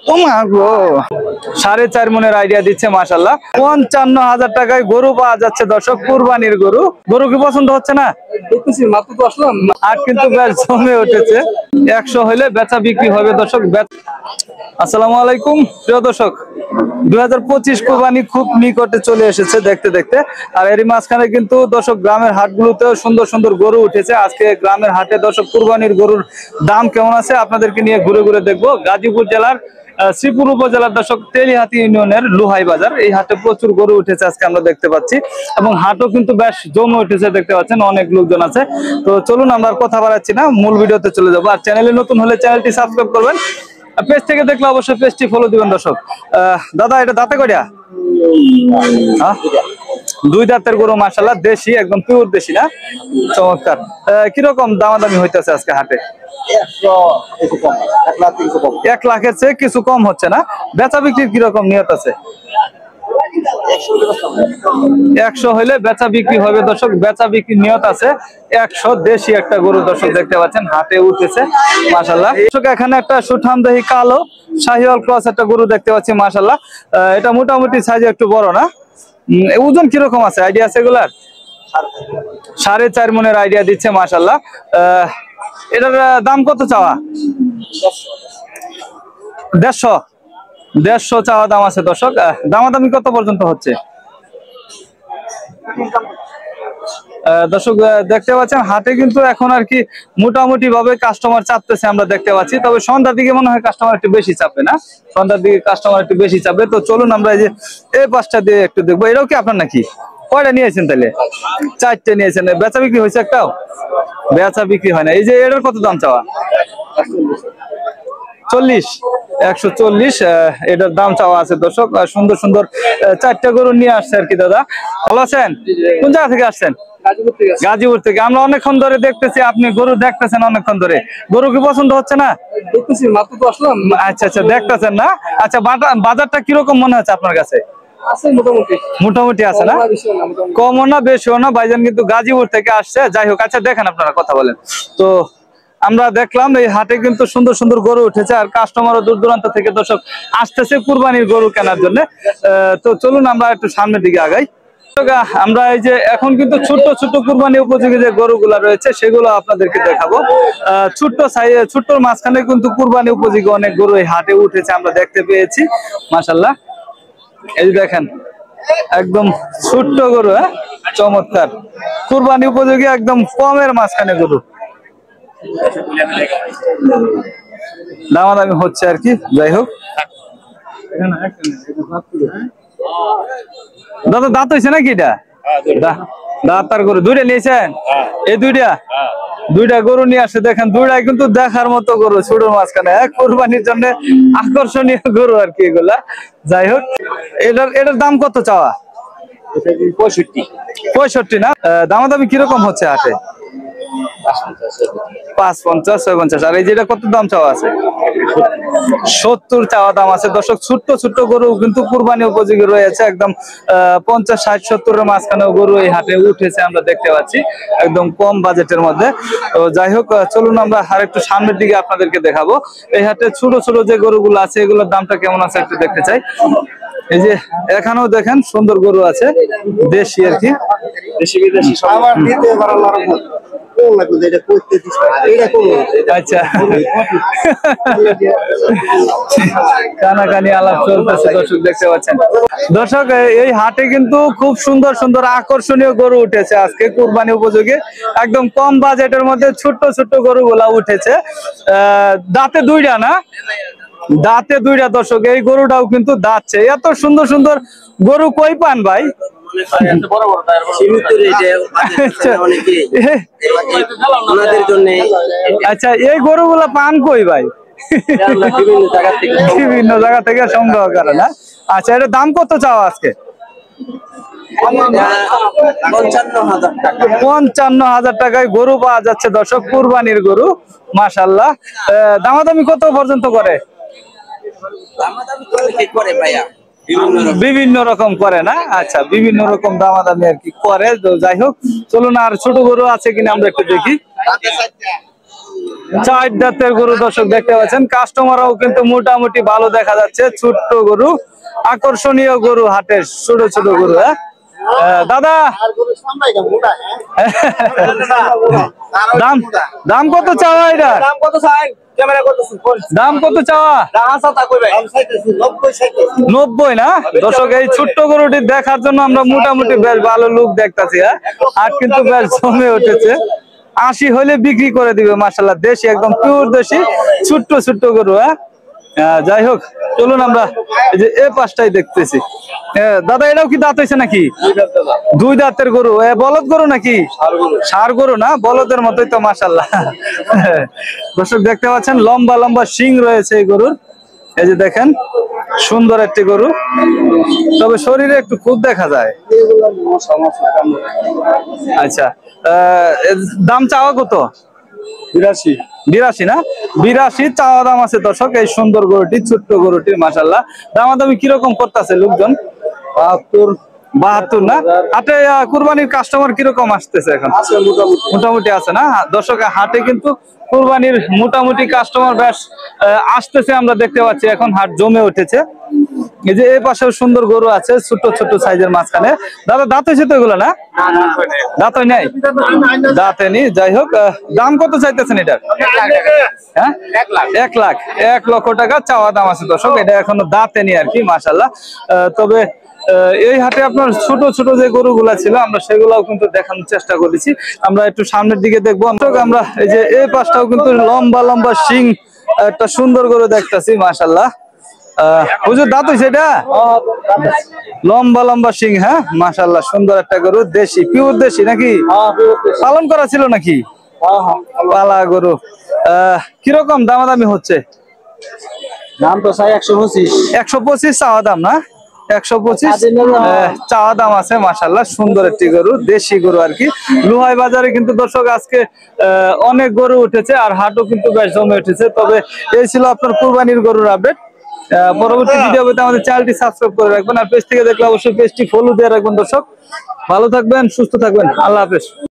4.5 মনের আইডিয়া দিচ্ছে মাশাআল্লাহ। 55,000 টাকায় গরু পাওয়া যাচ্ছে দর্শক, কুরবানির গরু। গরু কি পছন্দ হচ্ছে না? দেখতেছি মাত্র তো আসলাম আর কিন্তু বেশ জমে উঠেছে। 100 হইলে বেচা বিক্রি হবে দর্শক। আসসালামু আলাইকুম প্রিয় দর্শক, 2025 কুরবানি খুব নিকটে চলে এসেছে দেখতে দেখতে। আর এরই মাঝখানে কিন্তু দর্শক গ্রামের হাটগুলোতেও সুন্দর সুন্দর গরু উঠেছে। আজকে গ্রামের হাটে দর্শক কুরবানির গরুর দাম কেমন আছে আপনাদেরকে নিয়ে ঘুরে ঘুরে দেখবো। গাজীপুর জেলার শ্রীপুর উপজেলার দর্শক তেলিহাতি ইউনিয়নের লুহাই বাজার, এই হাটে প্রচুর গরু উঠেছে আজকে আমরা দেখতে পাচ্ছি, এবং হাটও কিন্তু বেশ জমে উঠেছে দেখতে পাচ্ছেন, অনেক লোকজন আছে। তো চলুন আমরা কথা বাড়াচ্ছি না, মূল ভিডিওতে চলে যাবো। আর চ্যানেলে নতুন হলে চ্যানেলটি সাবস্ক্রাইব করবেন, পেজ থেকে দেখলে অবশ্যই পেজটি ফলো দিবেন দর্শক। দাদা এটা দাঁতে কয়টা? দুই দাঁতের গরু মাশাআল্লাহ, দেশি, একদম পিওর দেশি না? চমৎকার। কিরকম দামাদামি হইতেছে আজকে হাটে? 1 লাখের চেয়ে কিছু কম হচ্ছে না? বেচা বিক্রির কিরকম নিয়ত আছে? 100 হইলে বেচা বিক্রি হবে দর্শক, বেচা বিক্রির নিয়ত আছে। 100 দেশি একটা গরু দর্শক দেখতে পাচ্ছেন হাটে উঠেছে মাশাআল্লাহ। দর্শক এখানে একটা সুঠামদেহী কালো শাহিওয়াল ক্রস একটা গরু দেখতে পাচ্ছি মাশাআল্লাহ। এটা মোটামুটি সাইজে একটু বড় না? ওজন কিরকম আছে, আইডিয়া আছে এগুলার? 4.5 মনের আইডিয়া দিচ্ছে মাশাআল্লাহ। এটার দাম কত চাওয়া? 150 চাওয়া দাম আছে দর্শক। দামাদামি কত পর্যন্ত হচ্ছে দর্শক? দেখতে পাচ্ছেন হাটে কিন্তু এখন আর কি মোটামুটি ভাবে কাস্টমার চাপতেছে আমরা দেখতে পাচ্ছি, তবে সন্ধ্যার দিকে মনে হয় কাস্টমার একটু বেশি চাপবে না? সন্ধ্যার দিকে কাস্টমার একটু বেশি চাপবে। তো চলুন আমরা এই যে এই পাশটা দিয়ে একটু দেখবো। এটাও কি আপনার নাকি? কয়টা নিয়েছেন তাহলে? 4টে নিয়েছেন। বেচা বিক্রি হয়েছে একটাও? বেচা বিক্রি হয় না। এই যে এটার কত দাম চাওয়া? 140 এটার দাম চাওয়া আছে দর্শক। সুন্দর সুন্দর 4টে গরু নিয়ে আসছে আর কি। দাদা ভালো আছেন? কোন জায়গা থেকে আসছেন? গাজীপুর থেকে। আমরা অনেকক্ষণ ধরে দেখতেছি আপনি গরু দেখতেছেন অনেকক্ষণ ধরে, গরু কি পছন্দ হচ্ছে না? দেখতেছি মাত্র তো আসলাম। আচ্ছা আচ্ছা, দেখতেছেন না? আচ্ছা, বাজারটা কিরকম মনে হচ্ছে আপনার কাছে? মোটামুটি আছে না? কমও না বেশিও না। ভাইজান কিন্তু গাজীপুর থেকে আসছে। যাই হোক, আচ্ছা দেখেন আপনারা কথা বলেন। তো আমরা দেখলাম এই হাটে কিন্তু সুন্দর সুন্দর গরু উঠেছে, আর কাস্টমারও দূর দূরান্ত থেকে দর্শক আসতেছে কুরবানির গরু কেনার জন্য। তো চলুন আমরা একটু সামনের দিকে আগাই। আমরা এই যে এখন কিন্তু ছোট্ট ছোট্ট কুরবানি উপযোগী যে গরুগুলা রয়েছে সেগুলো আপনাদেরকে দেখাবো। ছোট্টর মাঝখানে কিন্তু কুরবানি উপযোগী অনেক গরু এই হাটে উঠেছে আমরা দেখতে পেয়েছি মাশাআল্লাহ। এই যে দেখেন একদম ছোট্ট গরু, চমৎকার কুরবানি উপযোগী, একদম কমের মাঝখানে গরু। দামাদামি হচ্ছে আর কি। যাই হোক, দাদা দাঁত হয়েছে নাকি? এটা দাঁত তার গরু দুইটা নিয়েছেন? এই দুইটা গরু নিয়ে আসছে দেখেন, দুইটাই কিন্তু দেখার মতো গরু, ছোটর মাঝখানে কুরবানির জন্য আকর্ষণীয় গরু আর কি এগুলা। যাই হোক, এটার দাম কত চাওয়া? 65 না? দামাদামি কিরকম হচ্ছে হাটে? 55, 56। আর এই যেটা কত দাম চাওয়া আছে? 70 চাওয়া দাম আছে দর্শক। ছোট্ট ছোট্ট গরু কিন্তু কুরবানি উপযোগী রয়েছে, একদম 50, 60, 70-এর মাঝখানে গরু এই হাটে উঠেছে আমরা দেখতে পাচ্ছি, একদম কম বাজেটের মধ্যে। তো যাই হোক, চলুন আমরা আর একটু সামনের দিকে আপনাদেরকে দেখাবো। এই হাটে ছোট ছোট যে গরুগুলো আছে এগুলোর দামটা কেমন আছে একটু দেখতে চাই। এই যে এখানেও দেখেন সুন্দর গরু আছে, দেশি আর কি, দেশি বিদেশি সব। আচ্ছা, কানাকানি আলাপ চলতেছে দর্শক দেখতে পাচ্ছেন। দর্শক এই হাটে কিন্তু খুব সুন্দর সুন্দর আকর্ষণীয় গরু উঠেছে আজকে কুরবানি উপযোগী, একদম কম বাজেটের মধ্যে ছোট্ট ছোট্ট গরুগুলা উঠেছে। দাঁতে দুইটা না? দাঁতে দুইটা দর্শক। এই গরুটাও কিন্তু দাঁতছে। এত সুন্দর সুন্দর গরু কই পান ভাই? আচ্ছা, এই গরুগুলা পান কই ভাই? বিভিন্ন জায়গা থেকে সংগ্রহ করে না? আচ্ছা, এটার দাম কত চাও আজকে? 55,000 টাকায় গরু পাওয়া যাচ্ছে দর্শক, কুরবানির গরু মাশাআল্লাহ। দামাদামি কত পর্যন্ত করে? বিভিন্ন রকম করে না? আচ্ছা, বিভিন্ন রকম দামাদামি আর কি করে। তো যাই হোক, চলুন আর ছোট গরু আছে কিনা আমরা একটু দেখি। চার দাঁতের গরু দর্শক দেখতে পাচ্ছেন, কাস্টমারও কিন্তু মোটামুটি ভালো দেখা যাচ্ছে। ছোট্ট গরু, আকর্ষণীয় গরু, হাটের ছোট ছোট গরু। দাদা দাম দাম কত চাওয়া এটা? দাম কত চাওয়া? 90 না দর্শক? এই ছোট্ট গরুটি দেখার জন্য আমরা মোটামুটি বেশ ভালো লুক দেখতেছি। আর কিন্তু বেশ জমে উঠেছে। 80 হলে বিক্রি করে দিবে মাশাআল্লাহ। দেশি, একদম পিওর দেশি ছোট্ট ছোট্ট গরু। যাই হোক, চলুন আমরা এই যে এই পাশটাই দেখতেছি। দাদা এটাও কি দাঁত হয়েছে নাকি? 2 দাঁতের গরু। বলদ গরু নাকি? ষাঁড় গরু না, বলদের মতোই তো মাশাআল্লাহ। দর্শক দেখতে পাচ্ছেন লম্বা লম্বা শিং রয়েছে এই গরুর। এই যে দেখেন, সুন্দর একটি গরু, তবে শরীরে একটু খুব দেখা যায়। আচ্ছা, দাম চাওয়া কত? 82 না? 82 চাওয়া দাম আছে দর্শক এই সুন্দর গরুটি, ছোট্ট গরুটি মাশাআল্লাহ। দামাদামি কিরকম করতেছে লোকজন? 72 না? হাটে কুরবানির কাস্টমার কিরকম আসতেছে এখন? মোটামুটি আছে না দর্শক? হাটে কিন্তু কুরবানির মোটামুটি কাস্টমার বেশ আসতেছে, আমরা দেখতে পাচ্ছি। এখন হাট জমে উঠেছে। এই যে এই পাশেও সুন্দর গরু আছে ছোট ছোট সাইজের মাঝখানে। দাদা দাঁত হয়েছে তো এগুলো না? দাঁত হয় নাই, দাঁতে নি। যাই হোক, দাম কত চাইতেছেন এটার? 1 লক্ষ টাকা চাওয়া দাম আছে দর্শক। এটা এখনো দাঁতে নি আর কি মাশাআল্লাহ। তবে এই হাটে আপনার ছোট ছোট যে গরুগুলা ছিল আমরা সেগুলাও কিন্তু দেখানোর চেষ্টা করেছি। আমরা একটু সামনের দিকে দেখবো। আমরা এই যে এই পাশটাও কিন্তু লম্বা লম্বা শিং একটা সুন্দর গরু দেখতেছি মাশাআল্লাহ। হুজুর দাঁত হইছে এটা? লম্বা লম্বা সিং। হ্যাঁ মাশাআল্লাহ, সুন্দর একটা গরু, দেশি, পিওর দেশি নাকি? পালন করা ছিল নাকি? পালা গরু। কিরকম দামাদামি হচ্ছে? দাম তো চাই 125। 125 চাওয়া দাম না? 125 চাওয়া দাম আছে মাশাআল্লাহ। সুন্দর একটি গরু, দেশি গরু আর কি। লুহাই বাজারে কিন্তু দর্শক আজকে অনেক গরু উঠেছে, আর হাটও কিন্তু বেশ জমে উঠেছে। তবে এই ছিল আপনার কুরবানির গরুর আপডেট। পরবর্তী ভিডিও পেতে আমাদের চ্যানেলটি সাবস্ক্রাইব করে রাখবেন, আর পেজ থেকে দেখলে অবশ্যই পেজটি ফলো দিয়ে রাখবেন। দর্শক ভালো থাকবেন, সুস্থ থাকবেন, আল্লাহ হাফেজ।